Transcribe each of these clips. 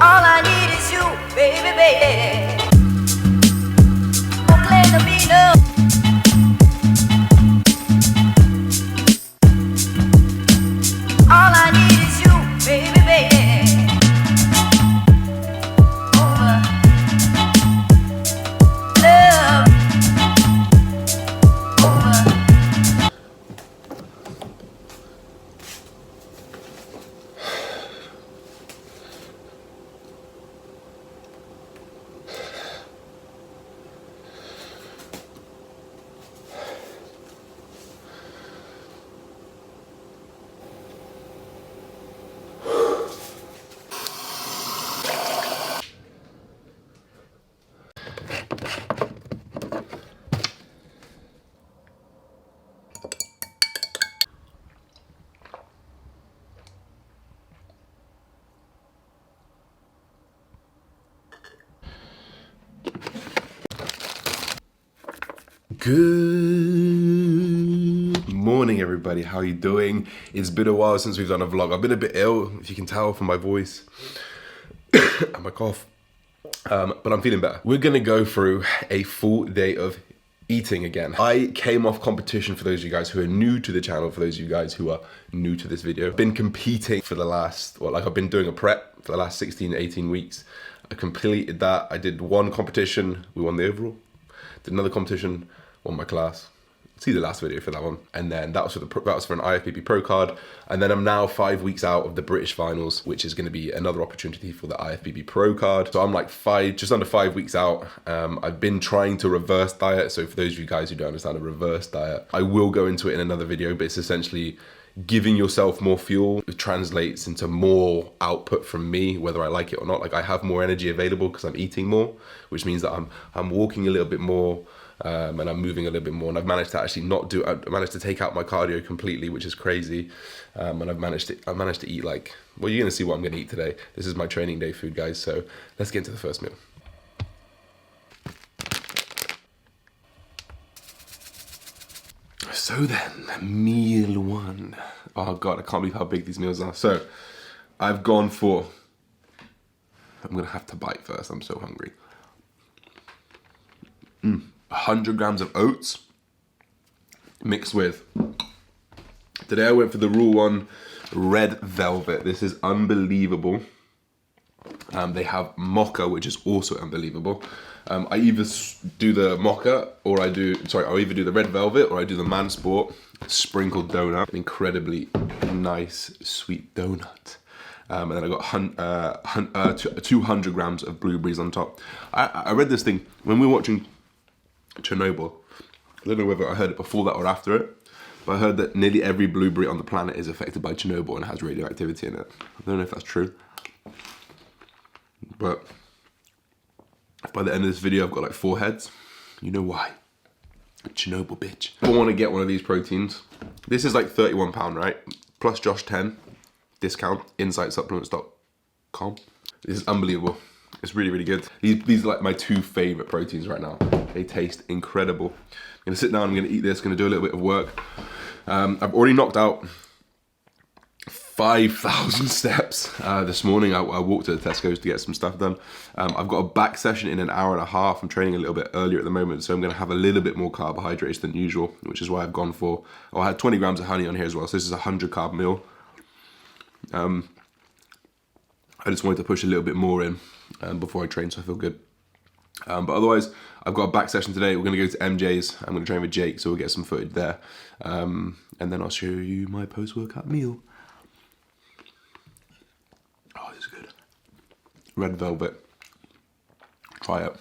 All I need is you, baby, baby. Don't claim to be no. All I need is you, baby, baby. Over love, over. Good morning, everybody. How are you doing? It's been a while since we've done a vlog. I've been a bit ill, if you can tell from my voice and my cough, but I'm feeling better. We're gonna go through a full day of eating again. I came off competition, for those of you guys who are new to the channel, for those of you guys who are new to this video. I've been competing for the last, well, like I've been doing a prep for the last 16, 18 weeks. I completed that. I did one competition, we won the overall. Did another competition, won my class. See the last video for that one. And then that was for an IFBB Pro card. And then I'm now 5 weeks out of the British finals, which is gonna be another opportunity for the IFBB Pro card. So I'm like just under 5 weeks out. I've been trying to reverse diet. So for those of you guys who don't understand a reverse diet, I will go into it in another video, but it's essentially giving yourself more fuel. It translates into more output from me, whether I like it or not. Like I have more energy available because I'm eating more, which means that I'm walking a little bit more, and I'm moving a little bit more, and I've managed to actually I managed to take out my cardio completely, which is crazy. And I've managed to eat like, well, you're gonna see what I'm gonna eat today. This is my training day food, guys. So let's get into the first meal. So then, meal one. Oh God, I can't believe how big these meals are. So I've gone for, I'm gonna have to bite first, I'm so hungry. 100 grams of oats mixed with, today I went for the Rule 1 red velvet. This is unbelievable. They have mocha, which is also unbelievable. I either do the mocha or I'll either do the red velvet or I do the Man Sport sprinkled donut. An incredibly nice sweet donut. And then I got 200 grams of blueberries on top. I read this thing when we were watching Chernobyl. I don't know whether I heard it before that or after it, but I heard that nearly every blueberry on the planet is affected by Chernobyl and has radioactivity in it. I don't know if that's true, but by the end of this video I've got like 4 heads. You know why? Chernobyl, bitch. I want to get one of these proteins. This is like £31, right? Plus Josh 10 discount, insightsupplements.com. This is unbelievable. It's really, really good. These are like my 2 favorite proteins right now. They taste incredible. I'm gonna sit down, I'm gonna eat this, gonna do a little bit of work. I've already knocked out 5,000 steps this morning. I walked to the Tesco's to get some stuff done. I've got a back session in an hour and a half. I'm training a little bit earlier at the moment, so I'm gonna have a little bit more carbohydrates than usual, which is why I've gone for, I had 20 grams of honey on here as well, so this is a 100 carb meal. I just wanted to push a little bit more in before I train, so I feel good. But otherwise, I've got a back session today. We're gonna go to MJ's. I'm gonna train with Jake, so we'll get some footage there. And then I'll show you my post-workout meal. Oh, this is good. Red velvet. Try it.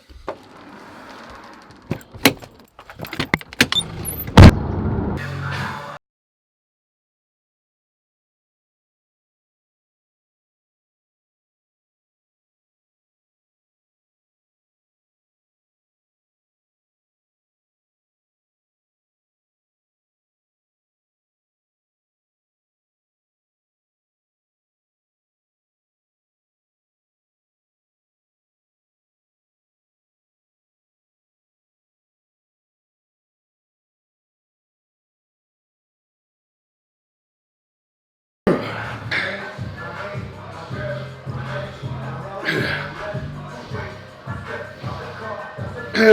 One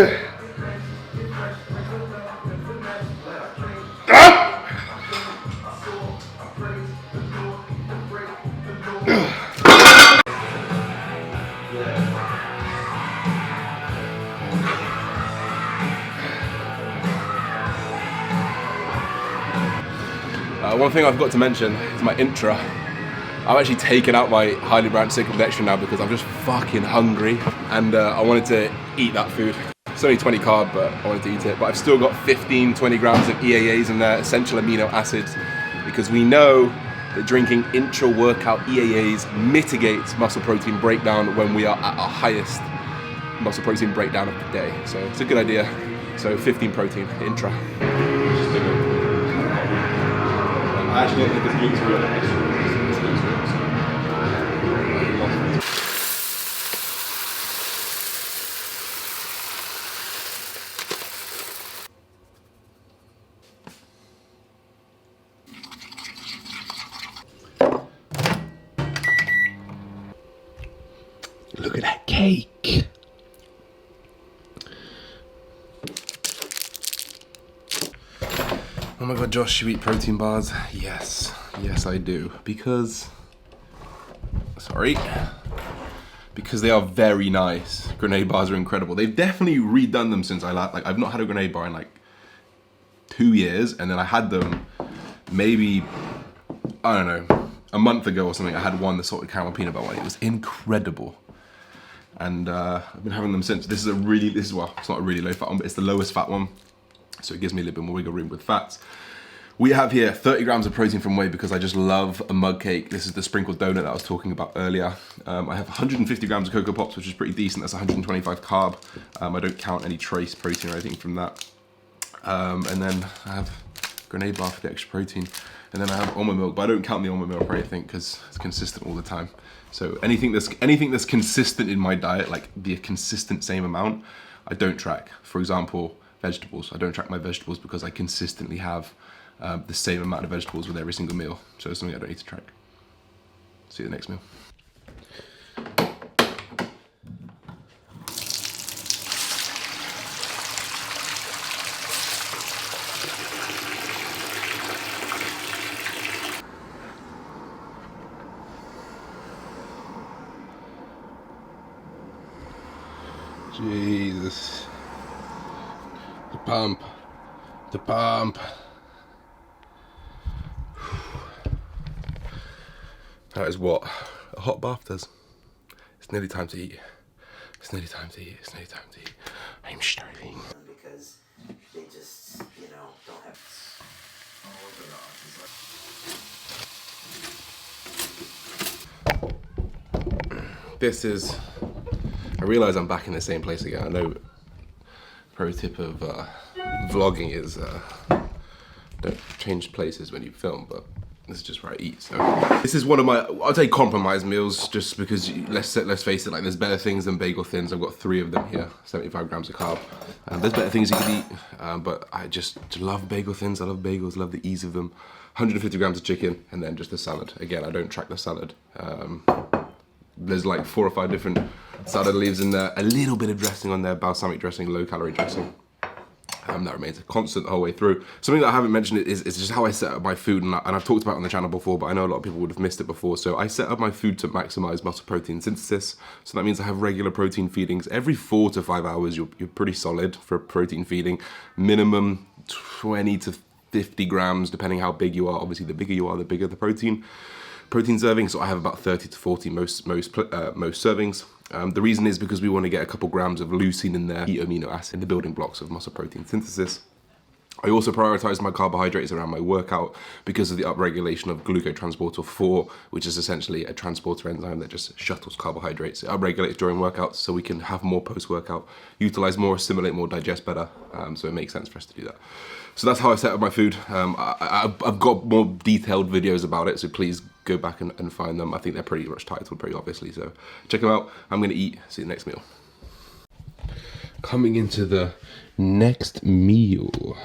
thing I've got to mention is my intra. I've actually taken out my highly branched cyclic extra now because I'm just fucking hungry and I wanted to eat that food. It's only 20 carb, but I wanted to eat it. But I've still got 15-20 grams of EAAs in there, essential amino acids, because we know that drinking intra-workout EAAs mitigates muscle protein breakdown when we are at our highest muscle protein breakdown of the day. So it's a good idea. So 15 protein intra. I actually don't think this glutes are really extra. Look at that cake. Oh my god, Josh, you eat protein bars? Yes, yes I do. Because they are very nice. Grenade bars are incredible. They've definitely redone them since I last, like I've not had a grenade bar in like 2 years, and then I had them maybe, I don't know, a month ago or something. I had one, the salted caramel peanut butter one. It was incredible. And I've been having them since. This is well, it's not a really low fat one, but it's the lowest fat one. So it gives me a little bit more wiggle room with fats. We have here 30 grams of protein from whey because I just love a mug cake. This is the sprinkled donut that I was talking about earlier. I have 150 grams of Cocoa Pops, which is pretty decent. That's 125 carb. I don't count any trace protein or anything from that. And then I have grenade bar for the extra protein. And then I have almond milk, but I don't count the almond milk or anything because it's consistent all the time. So anything that's consistent in my diet, like the consistent same amount, I don't track. For example, vegetables. I don't track my vegetables because I consistently have the same amount of vegetables with every single meal. So it's something I don't need to track. See you the next meal. Jesus. The pump. The pump. That is what a hot bath does. It's nearly time to eat. It's nearly time to eat. It's nearly time to eat. I'm starving. Because they just, you know, don't have. This is, I realise I'm back in the same place again. I know pro tip of vlogging is don't change places when you film, but this is just where I eat. So this is one of my, I'll say compromise meals, just because let's face it, like there's better things than bagel thins. I've got 3 of them here, 75 grams of carb. There's better things you can eat, but I just love bagel thins. I love bagels, love the ease of them. 150 grams of chicken, and then just the salad. Again, I don't track the salad. There's like 4 or 5 different salad leaves in there, a little bit of dressing on there, balsamic dressing, low calorie dressing. That remains a constant the whole way through. Something that I haven't mentioned is just how I set up my food, and I've talked about it on the channel before, but I know a lot of people would have missed it before. So I set up my food to maximize muscle protein synthesis. So that means I have regular protein feedings. Every 4 to 5 hours, you're pretty solid for protein feeding. Minimum 20 to 50 grams, depending how big you are. Obviously, the bigger you are, the bigger the protein servings. So I have about 30 to 40 most servings. The reason is because we want to get a couple grams of leucine in there, key amino acid, the building blocks of muscle protein synthesis. I also prioritize my carbohydrates around my workout because of the upregulation of glucotransporter 4, which is essentially a transporter enzyme that just shuttles carbohydrates. It upregulates during workouts so we can have more post-workout, utilize more, assimilate more, digest better. So it makes sense for us to do that. So that's how I set up my food. I've got more detailed videos about it, so please go back and find them. I think they're pretty much titled pretty obviously, so check them out. I'm gonna eat, see you next meal. Coming into the next meal,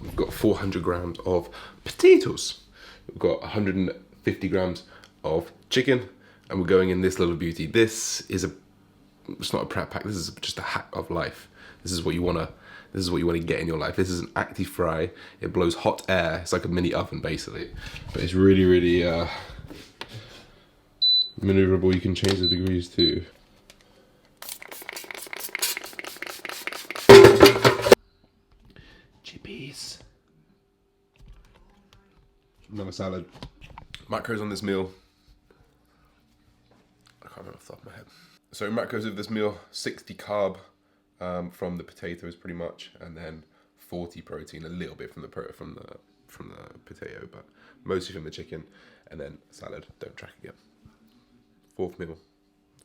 we've got 400 grams of potatoes. We've got 150 grams of chicken, and we're going in this little beauty. This is a it's not a prep hack. This is just a hack of life. This is what you wanna get in your life. This is an active fry. It blows hot air. It's like a mini oven basically, but it's really, really maneuverable. You can change the degrees too. Chippies. Another salad. Macros on this meal. I can't remember off the top of my head. So macros of this meal: 60 carb from the potatoes, pretty much, and then 40 protein, a little bit from the potato, but mostly from the chicken, and then salad. Don't track again. 4th meal,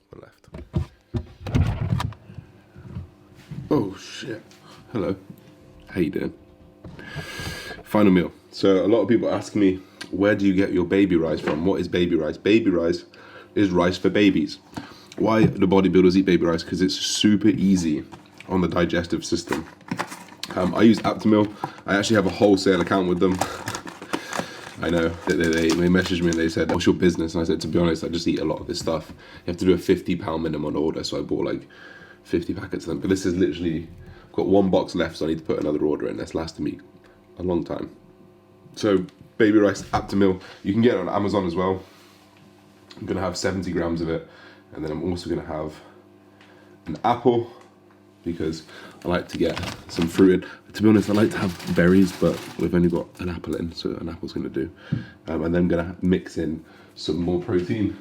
1 left. Oh shit! Hello. How you doing? Final meal. So a lot of people ask me, where do you get your baby rice from? What is baby rice? Baby rice is rice for babies. Why do bodybuilders eat baby rice? Because it's super easy on the digestive system. I use Aptamil. I actually have a wholesale account with them. I know, they messaged me and they said, what's your business? And I said, to be honest, I just eat a lot of this stuff. You have to do a £50 minimum order, so I bought like 50 packets of them. But this is literally, I've got 1 box left, so I need to put another order in. That's lasted me a long time. So baby rice, Aptamil, you can get it on Amazon as well. I'm gonna have 70 grams of it, and then I'm also gonna have an apple, because I like to get some fruit in. To be honest, I like to have berries, but we've only got an apple in, so an apple's gonna do. And then I'm gonna mix in some more protein.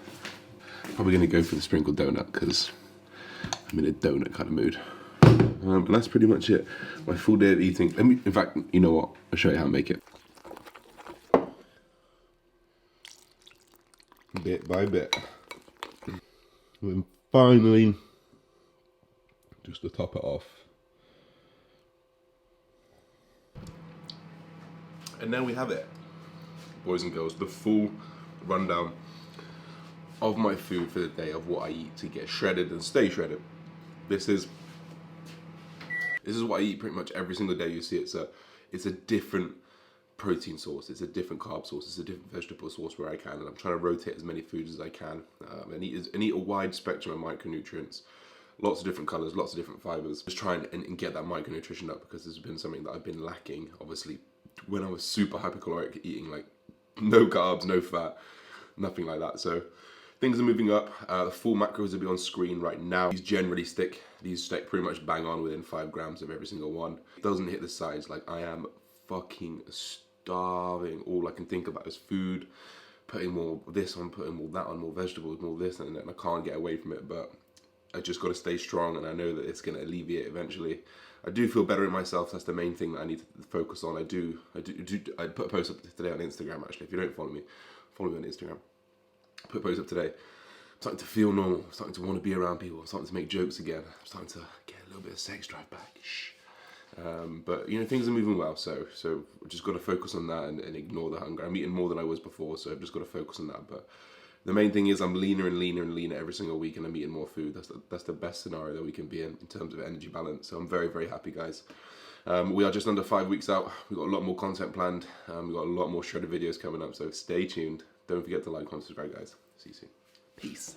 Probably gonna go for the sprinkled donut, because I'm in a donut kind of mood. And that's pretty much it. My full day of eating. In fact, you know what? I'll show you how to make it. Bit by bit. And finally, just to top it off. And now we have it, boys and girls, the full rundown of my food for the day, of what I eat to get shredded and stay shredded. This is what I eat pretty much every single day. You see, it's a different protein source, it's a different carb source, it's a different vegetable source where I can, and I'm trying to rotate as many foods as I can, and eat a wide spectrum of micronutrients, lots of different colors, lots of different fibers. Just try and get that micronutrition up, because this has been something that I've been lacking, obviously, when I was super hypercaloric, eating like no carbs, no fat, nothing like that. So things are moving up. The full macros will be on screen right now. These generally stick pretty much bang on within 5 grams of every single one. It doesn't hit the sides. Like, I am fucking starving. All I can think about is food, putting more of this on, putting more of that on, more vegetables, more this, and I can't get away from it. But I just got to stay strong, and I know that it's going to alleviate eventually. I do feel better in myself. That's the main thing that I need to focus on. I put a post up today on Instagram, actually. If you don't follow me on Instagram. I put a post up today. I'm starting to feel normal. I'm starting to want to be around people. I'm starting to make jokes again. I'm starting to get a little bit of sex drive back. Shh. But you know, things are moving well, so I've just got to focus on that and ignore the hunger. I'm eating more than I was before, so I've just got to focus on that. But the main thing is I'm leaner and leaner and leaner every single week, and I'm eating more food. That's the best scenario that we can be in terms of energy balance. So I'm very, very happy, guys. We are just under 5 weeks out. We've got a lot more content planned. We've got a lot more shredded videos coming up, so stay tuned. Don't forget to like, comment, subscribe, guys. See you soon. Peace.